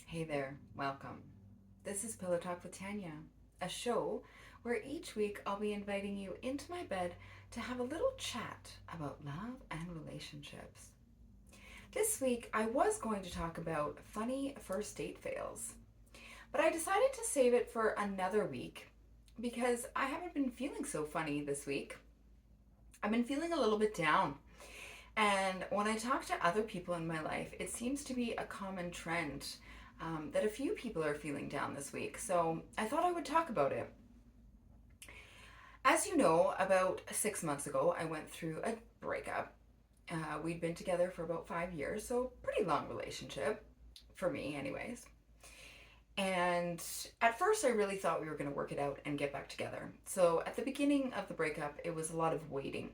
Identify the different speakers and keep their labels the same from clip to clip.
Speaker 1: Hey there, welcome. This is Pillow Talk with Tanya, a show where each week I'll be inviting you into my bed to have a little chat about love and relationships. This week I was going to talk about funny first date fails, but I decided to save it for another week because I haven't been feeling so funny this week. I've been feeling a little bit down. And when I talk to other people in my life, it seems to be a common trend that a few people are feeling down this week. So I thought I would talk about it. As you know, about 6 months ago, I went through a breakup. We'd been together for about 5 years, so pretty long relationship for me, anyways. And at first, I really thought we were going to work it out and get back together. So at the beginning of the breakup, it was a lot of waiting.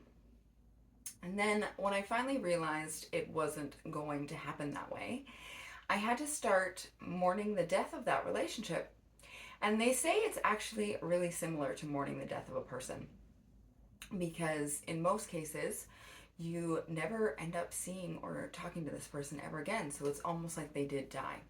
Speaker 1: And then when I finally realized it wasn't going to happen that way, I had to start mourning the death of that relationship. And they say it's actually really similar to mourning the death of a person because in most cases, you never end up seeing or talking to this person ever again. So it's almost like they did die.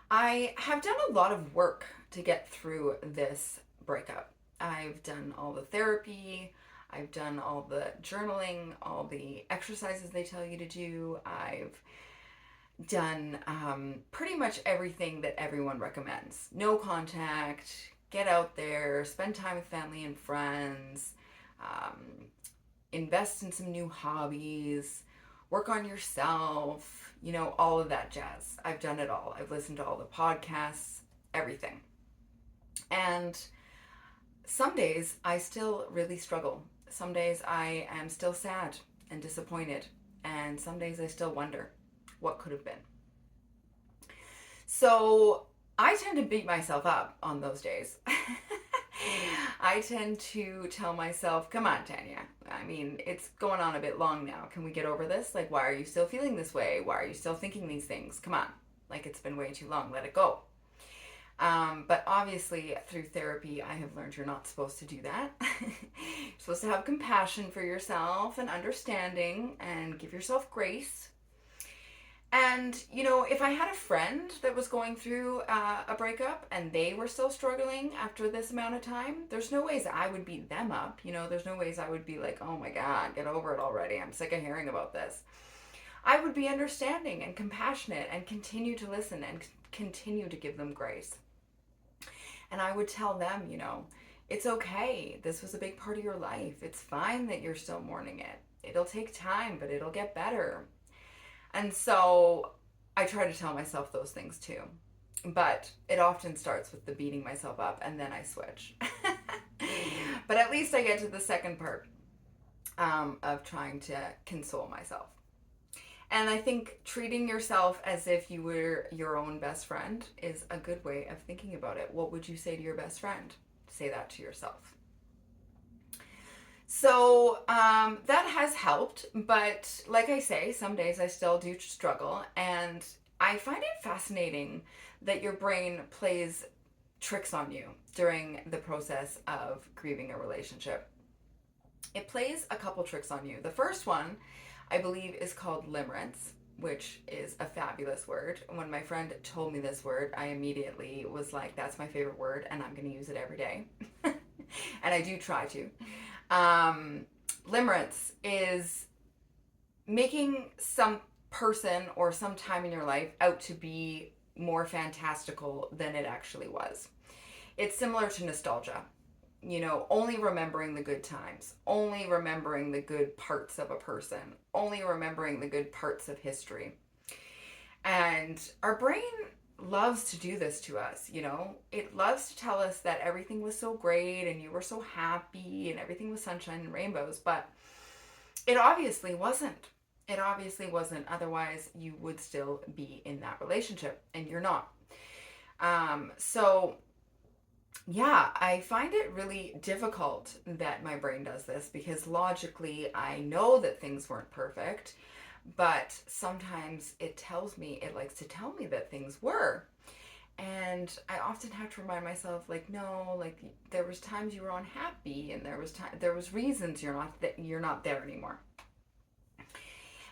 Speaker 1: I have done a lot of work to get through this breakup. I've done all the therapy, I've done all the journaling, all the exercises they tell you to do. I've done pretty much everything that everyone recommends. No contact, get out there, spend time with family and friends, um, invest in some new hobbies, work on yourself, all of that jazz. I've done it all. I've listened to all the podcasts, everything. And some days I still really struggle. Some days I am still sad and disappointed. And some days I still wonder what could have been. So I tend to beat myself up on those days. I tend to tell myself, come on, Tanya. I mean, it's going on a bit long now. Can we get over this? Like, why are you still feeling this way? Why are you still thinking these things? Come on. Like, it's been way too long. Let it go. But obviously, through therapy, I have learned you're not supposed to do that. You're supposed to have compassion for yourself and understanding and give yourself grace. And, if I had a friend that was going through a breakup and they were still struggling after this amount of time, there's no ways I would beat them up. There's no ways I would be like, oh my God, get over it already. I'm sick of hearing about this. I would be understanding and compassionate and continue to listen and continue to give them grace. And I would tell them, it's okay. This was a big part of your life. It's fine that you're still mourning it. It'll take time, but it'll get better. And so I try to tell myself those things too. But it often starts with the beating myself up and then I switch. But at least I get to the second part of trying to console myself. And I think treating yourself as if you were your own best friend is a good way of thinking about it. What would you say to your best friend? Say that to yourself. So that has helped, but like I say, some days I still do struggle, and I find it fascinating that your brain plays tricks on you during the process of grieving a relationship. It plays a couple tricks on you. The first one, I believe, is called limerence, which is a fabulous word. When my friend told me this word, I immediately was like, that's my favorite word, and I'm going to use it every day. And I do try to. Limerence is making some person or some time in your life out to be more fantastical than it actually was. It's similar to nostalgia. Only remembering the good times, only remembering the good parts of a person, only remembering the good parts of history. And our brain loves to do this to us. It loves to tell us that everything was so great and you were so happy and everything was sunshine and rainbows, but it obviously wasn't. It obviously wasn't. Otherwise, you would still be in that relationship, and you're not. So yeah, I find it really difficult that my brain does this because logically I know that things weren't perfect, but sometimes it likes to tell me that things were. And I often have to remind myself, like, no, like there was times you were unhappy, and there was reasons you're not there anymore.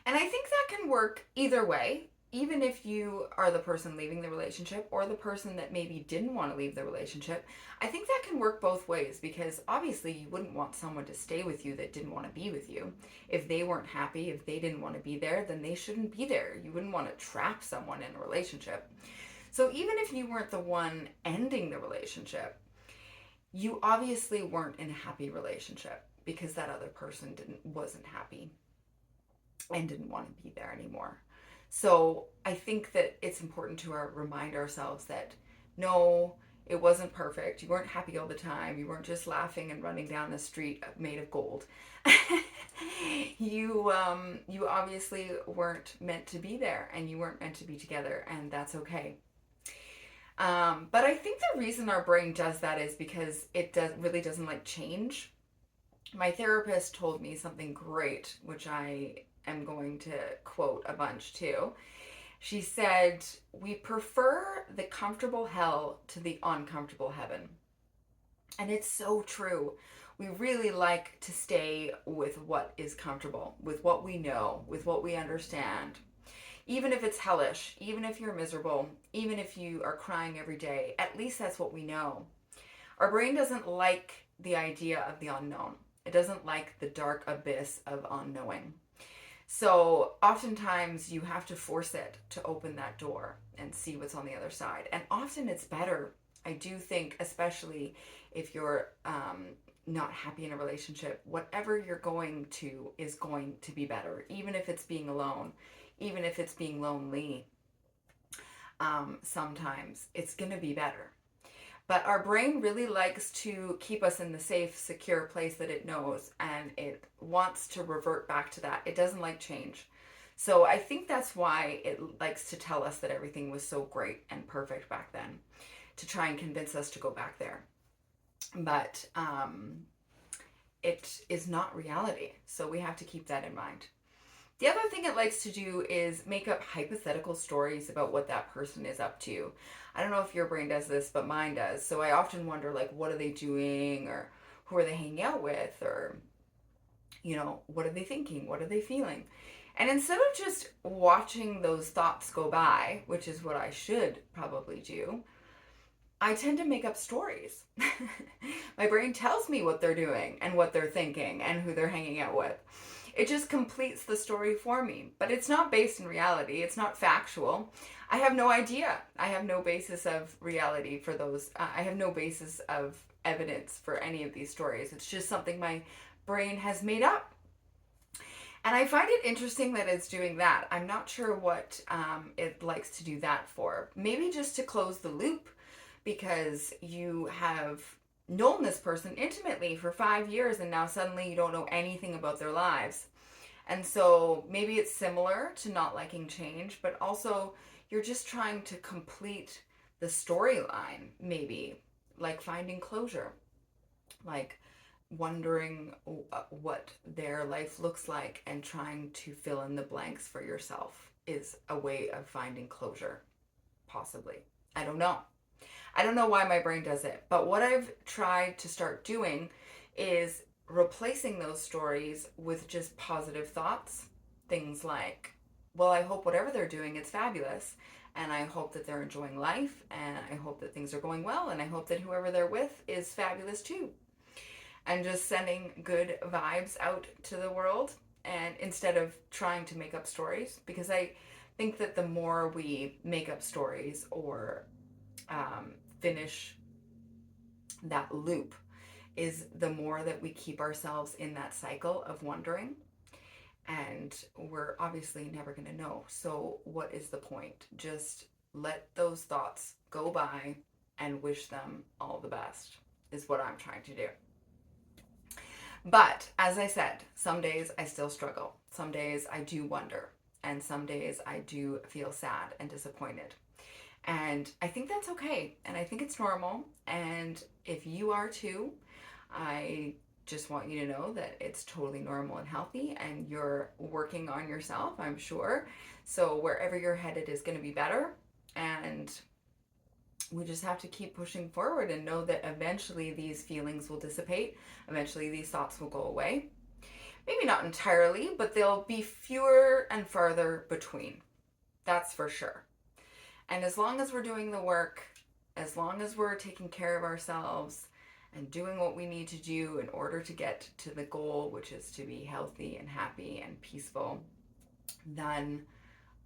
Speaker 1: And I think that can work either way. even if you are the person leaving the relationship or the person that maybe didn't want to leave the relationship, I think that can work both ways, because obviously you wouldn't want someone to stay with you that didn't want to be with you. If they weren't happy, if they didn't want to be there, then they shouldn't be there. You wouldn't want to trap someone in a relationship. So even if you weren't the one ending the relationship, you obviously weren't in a happy relationship because that other person didn't wasn't happy and didn't want to be there anymore. So I think that it's important to remind ourselves that no, it wasn't perfect. You weren't happy all the time. You weren't just laughing and running down the street made of gold. You obviously weren't meant to be there, and you weren't meant to be together, and that's okay. But I think the reason our brain does that is because it really doesn't like change. My therapist told me something great, which I am going to quote a bunch too. She said, "We prefer the comfortable hell to the uncomfortable heaven." And it's so true. We really like to stay with what is comfortable, with what we know, with what we understand. Even if it's hellish, even if you're miserable, even if you are crying every day, at least that's what we know. Our brain doesn't like the idea of the unknown. It doesn't like the dark abyss of unknowing. So oftentimes you have to force it to open that door and see what's on the other side. And often it's better. I do think, especially if you're not happy in a relationship, whatever you're going to is going to be better, even if it's being alone, even if it's being lonely. Sometimes it's going to be better. But our brain really likes to keep us in the safe, secure place that it knows, and it wants to revert back to that. It doesn't like change. So I think that's why it likes to tell us that everything was so great and perfect back then, to try and convince us to go back there. But it is not reality. So we have to keep that in mind. The other thing it likes to do is make up hypothetical stories about what that person is up to. I don't know if your brain does this, but mine does. So I often wonder, like, what are they doing, or who are they hanging out with, or, what are they thinking? What are they feeling? And instead of just watching those thoughts go by, which is what I should probably do, I tend to make up stories. My brain tells me what they're doing and what they're thinking and who they're hanging out with. It just completes the story for me. But it's not based in reality, it's not factual. I have no idea. I have no basis of reality for those. I have no basis of evidence for any of these stories. It's just something my brain has made up. And I find it interesting that it's doing that. I'm not sure what it likes to do that for. Maybe just to close the loop, because you have known this person intimately for 5 years and now suddenly you don't know anything about their lives. And so maybe it's similar to not liking change, but also you're just trying to complete the storyline, maybe like finding closure, like wondering what their life looks like and trying to fill in the blanks for yourself is a way of finding closure, possibly. I don't know. I don't know why my brain does it, but what I've tried to start doing is replacing those stories with just positive thoughts. Things like, well, I hope whatever they're doing is fabulous, and I hope that they're enjoying life, and I hope that things are going well, and I hope that whoever they're with is fabulous too. And just sending good vibes out to the world, and instead of trying to make up stories, because I think that the more we make up stories or finish that loop, is the more that we keep ourselves in that cycle of wondering, and we're obviously never going to know. So what is the point? Just let those thoughts go by and wish them all the best, is what I'm trying to do. But as I said, some days I still struggle. Some days I do wonder, and some days I do feel sad and disappointed. And I think that's okay. And I think it's normal. And if you are too, I just want you to know that it's totally normal and healthy, and you're working on yourself, I'm sure. So wherever you're headed is going to be better. And we just have to keep pushing forward and know that eventually these feelings will dissipate. Eventually these thoughts will go away. Maybe not entirely, but they'll be fewer and farther between. That's for sure. And as long as we're doing the work, as long as we're taking care of ourselves and doing what we need to do in order to get to the goal, which is to be healthy and happy and peaceful, then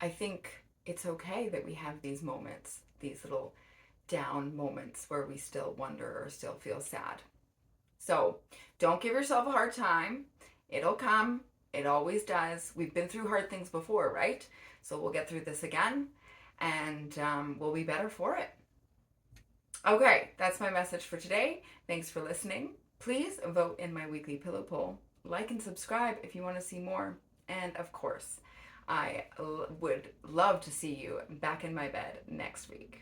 Speaker 1: I think it's okay that we have these moments, these little down moments where we still wonder or still feel sad. So don't give yourself a hard time. It'll come. It always does. We've been through hard things before, right? So we'll get through this again and we'll be better for it. Okay, that's my message for today. Thanks for listening. Please vote in my weekly pillow poll. Like and subscribe if you want to see more. And of course, I would love to see you back in my bed next week.